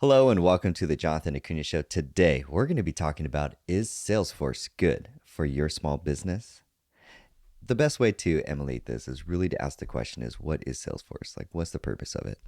Hello and welcome to the Jonathan Acuna Show. Today, we're going to be talking about, is Salesforce good for your small business? The best way to emulate this is really to ask the question is, what is Salesforce? Like, what's the purpose of it?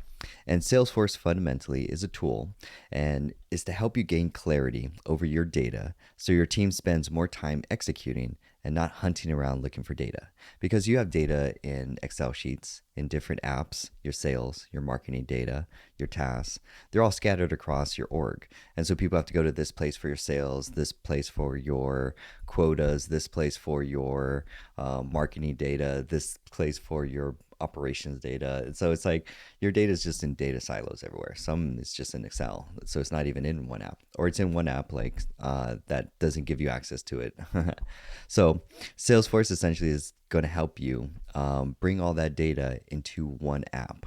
And Salesforce fundamentally is a tool and is to help you gain clarity over your data so your team spends more time executing and not hunting around looking for data. Because you have data in Excel sheets, in different apps, your sales, your marketing data, your tasks, they're all scattered across your org. And so people have to go to this place for your sales, this place for your quotas, this place for your marketing data, this place for your operations data. And so it's like your data is just in data silos everywhere. Some is just in Excel, so it's not even in one app, or it's in one app like that doesn't give you access to it. So Salesforce essentially is going to help you bring all that data into one app.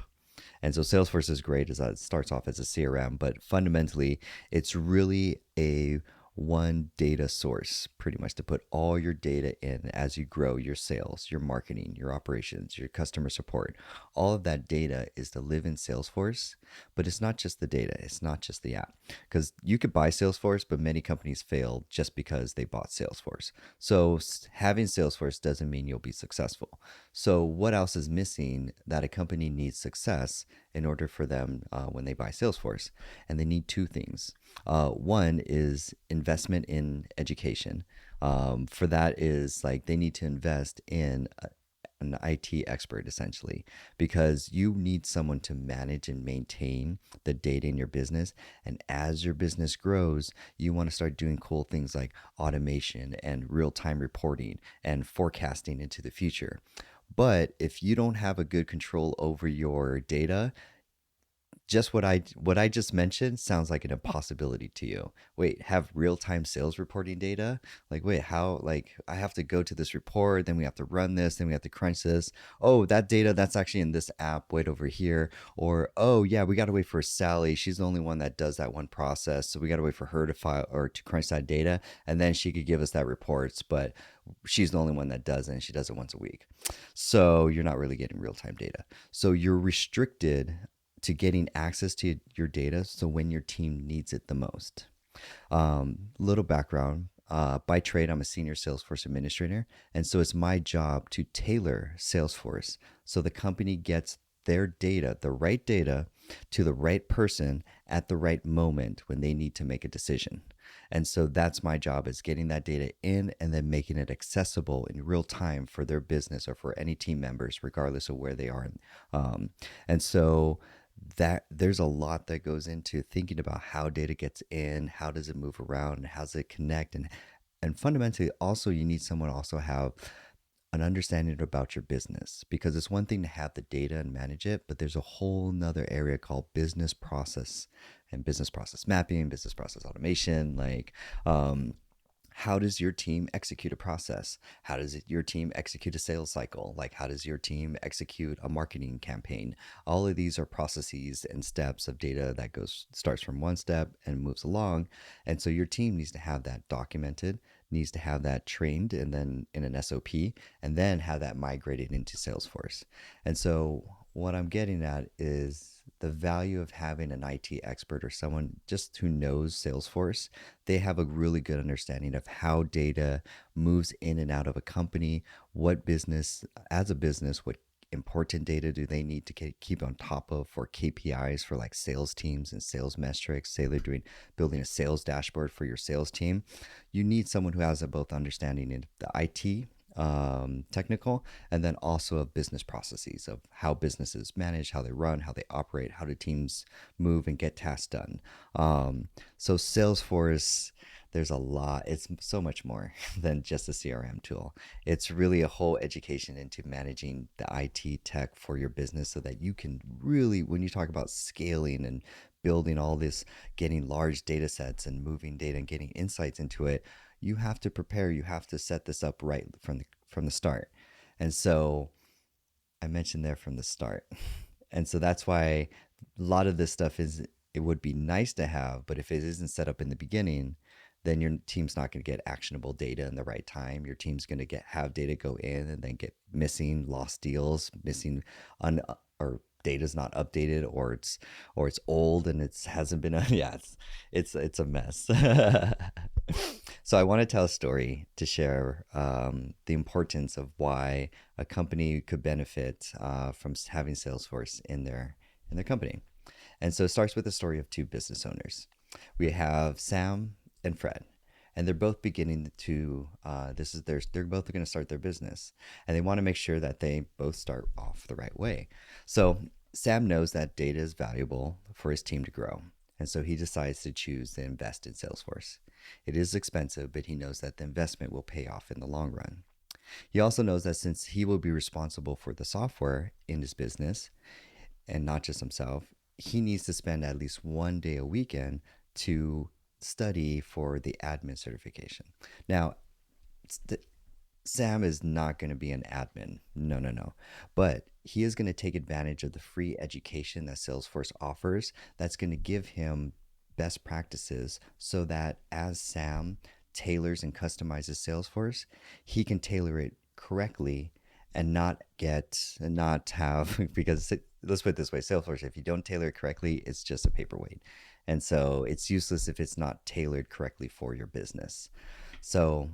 And so Salesforce is great as it starts off as a CRM, but fundamentally, it's really a one data source pretty much to put all your data in as you grow your sales, your marketing, your operations, your customer support. All of that data is to live in Salesforce, but it's not just the data, it's not just the app. Because you could buy Salesforce, but many companies fail just because they bought Salesforce. So having Salesforce doesn't mean you'll be successful. So what else is missing that a company needs success in order for them when they buy Salesforce? And they need two things. One is investment in education. For that is like they need to invest in an IT expert essentially, because you need someone to manage and maintain the data in your business. And as your business grows, you want to start doing cool things like automation and real time reporting and forecasting into the future. But if you don't have a good control over your data, just what I just mentioned sounds like an impossibility to you. Wait, have real-time sales reporting data? Like, wait, how? Like, I have to go to this report, then we have to run this, then we have to crunch this. Oh, that data that's actually in this app. Wait over here. Or oh yeah, we got to wait for Sally. She's the only one that does that one process, so we got to wait for her to file or to crunch that data, and then she could give us that reports. But she's the only one that does it, and she does it once a week. So you're not really getting real-time data. So you're restricted to getting access to your data so when your team needs it the most. Little background. By trade, I'm a senior Salesforce administrator. And so it's my job to tailor Salesforce so the company gets their data, the right data, to the right person at the right moment when they need to make a decision. And so that's my job, is getting that data in and then making it accessible in real time for their business or for any team members, regardless of where they are. And so that there's a lot that goes into thinking about how data gets in, how does it move around, how does it connect, and fundamentally also you need someone to also have an understanding about your business, because it's one thing to have the data and manage it, but there's a whole nother area called business process and business process mapping, business process automation. Like how does your team execute a process? How does your team execute a sales cycle? Like, how does your team execute a marketing campaign? All of these are processes and steps of data that starts from one step and moves along. And so your team needs to have that documented, needs to have that trained and then in an SOP, and then have that migrated into Salesforce. And so what I'm getting at is the value of having an IT expert or someone just who knows Salesforce. They have a really good understanding of how data moves in and out of a company, what business, as a business, what important data do they need to keep on top of for KPIs for like sales teams and sales metrics. Say they're building a sales dashboard for your sales team. You need someone who has a both understanding in the IT technical, and then also of business processes of how businesses manage, how they run, how they operate, how do teams move and get tasks done. So Salesforce, there's a lot. It's so much more than just a CRM tool. It's really a whole education into managing the IT tech for your business so that you can really, when you talk about scaling and building all this, getting large data sets and moving data and getting insights into it, you have to prepare, you have to set this up right from the start. And so I mentioned there from the start. And so that's why a lot of this stuff is, it would be nice to have, but if it isn't set up in the beginning, then your team's not going to get actionable data in the right time. Your team's going to have data go in and then get missing, lost deals, missing un or data's not updated, or it's old and it hasn't been yeah, it's a mess. So I want to tell a story to share the importance of why a company could benefit from having Salesforce in their company. And so it starts with the story of two business owners. We have Sam and Fred, and they're both beginning to they're both going to start their business, and they want to make sure that they both start off the right way. So Sam knows that data is valuable for his team to grow, and so he decides to choose to invest in Salesforce. It is expensive, but he knows that the investment will pay off in the long run. He also knows that since he will be responsible for the software in his business and not just himself, he needs to spend at least 1 day a weekend to study for the admin certification. Now, Sam is not going to be an admin. No, no, no. But he is going to take advantage of the free education that Salesforce offers that's going to give him best practices so that as Sam tailors and customizes Salesforce, he can tailor it correctly and not have because let's put it this way, Salesforce, if you don't tailor it correctly, it's just a paperweight. And so it's useless if it's not tailored correctly for your business. So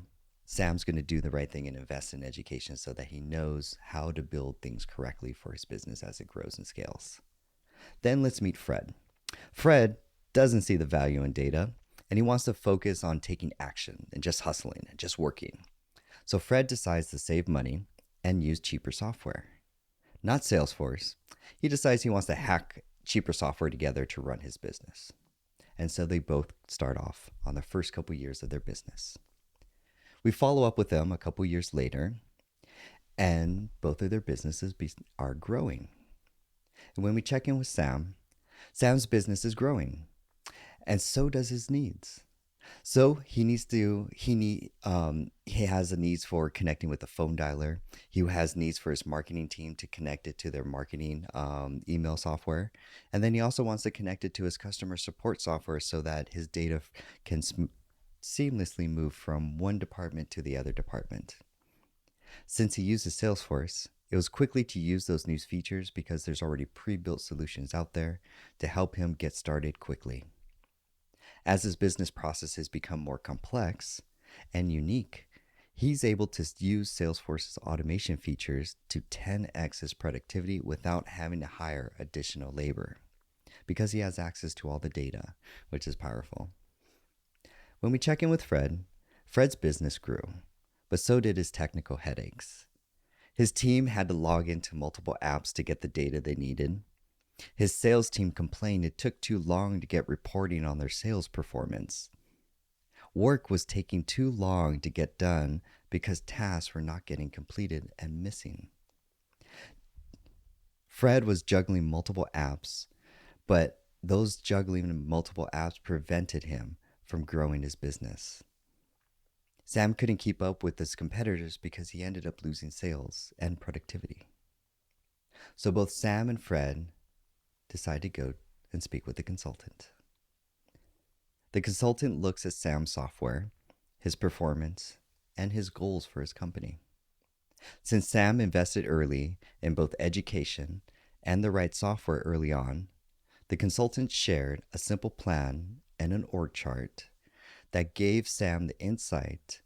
Sam's going to do the right thing and invest in education so that he knows how to build things correctly for his business as it grows and scales. Then let's meet Fred. Fred doesn't see the value in data, and he wants to focus on taking action and just hustling and just working. So Fred decides to save money and use cheaper software. Not Salesforce. He decides he wants to hack cheaper software together to run his business. And so they both start off on the first couple years of their business. We follow up with them a couple years later, and both of their businesses are growing. And when we check in with Sam, Sam's business is growing, and so does his needs. So he has a needs for connecting with the phone dialer. He has needs for his marketing team to connect it to their marketing email software, and then he also wants to connect it to his customer support software so that his data can seamlessly move from one department to the other department. Since he uses Salesforce, it was quickly to use those new features because there's already pre-built solutions out there to help him get started quickly. As his business processes become more complex and unique, he's able to use Salesforce's automation features to 10x his productivity without having to hire additional labor because he has access to all the data, which is powerful. When we check in with Fred, Fred's business grew, but so did his technical headaches. His team had to log into multiple apps to get the data they needed. His sales team complained it took too long to get reporting on their sales performance. Work was taking too long to get done because tasks were not getting completed and missing. Fred was juggling multiple apps, but those juggling multiple apps prevented him from growing his business. Sam couldn't keep up with his competitors because he ended up losing sales and productivity. So both Sam and Fred decide to go and speak with the consultant. The consultant looks at Sam's software, his performance, and his goals for his company. Since Sam invested early in both education and the right software early on, the consultant shared a simple plan and an org chart that gave Sam the insight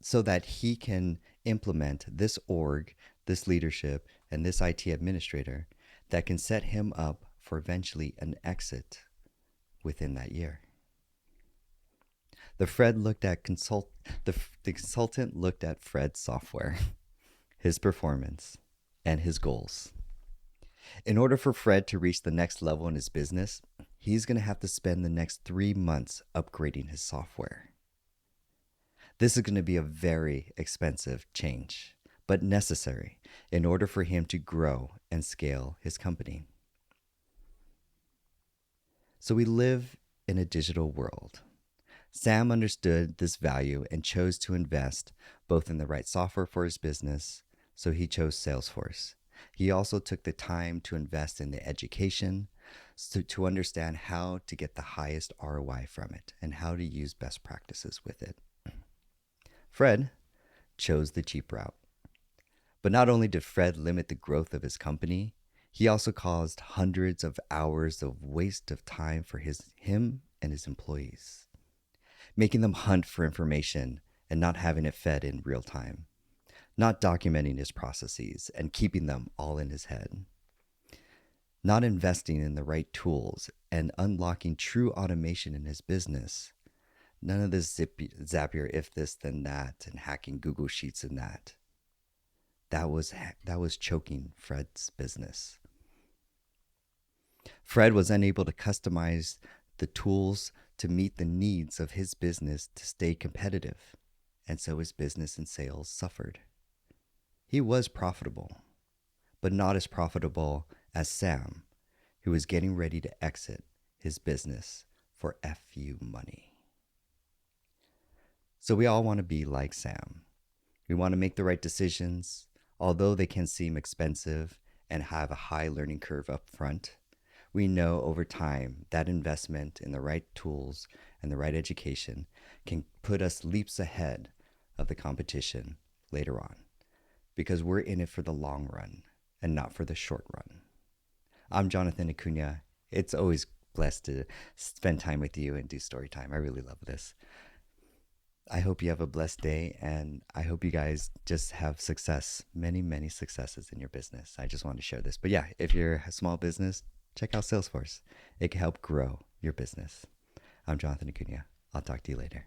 so that he can implement this org, this leadership, and this IT administrator that can set him up for eventually an exit within that year. The consultant looked at Fred's software, his performance, and his goals. In order for Fred to reach the next level in his business, he's going to have to spend the next 3 months upgrading his software. This is going to be a very expensive change, but necessary in order for him to grow and scale his company. So we live in a digital world. Sam understood this value and chose to invest both in the right software for his business, so he chose Salesforce. He also took the time to invest in the education to understand how to get the highest ROI from it and how to use best practices with it. Fred chose the cheap route. But not only did Fred limit the growth of his company, he also caused hundreds of hours of waste of time for him and his employees, making them hunt for information and not having it fed in real time, not documenting his processes and keeping them all in his head, not investing in the right tools and unlocking true automation in his business. None of this Zapier, if this, then that, and hacking Google Sheets and that. That was choking Fred's business. Fred was unable to customize the tools to meet the needs of his business to stay competitive, and so his business and sales suffered. He was profitable, but not as profitable as Sam, who was getting ready to exit his business for FU money. So we all want to be like Sam. We want to make the right decisions, although they can seem expensive and have a high learning curve up front. We know over time that investment in the right tools and the right education can put us leaps ahead of the competition later on, because we're in it for the long run and not for the short run. I'm Jonathan Acuna. It's always blessed to spend time with you and do story time. I really love this. I hope you have a blessed day, and I hope you guys just have success, many, many successes in your business. I just want to share this. But yeah, if you're a small business, check out Salesforce. It can help grow your business. I'm Jonathan Acuna. I'll talk to you later.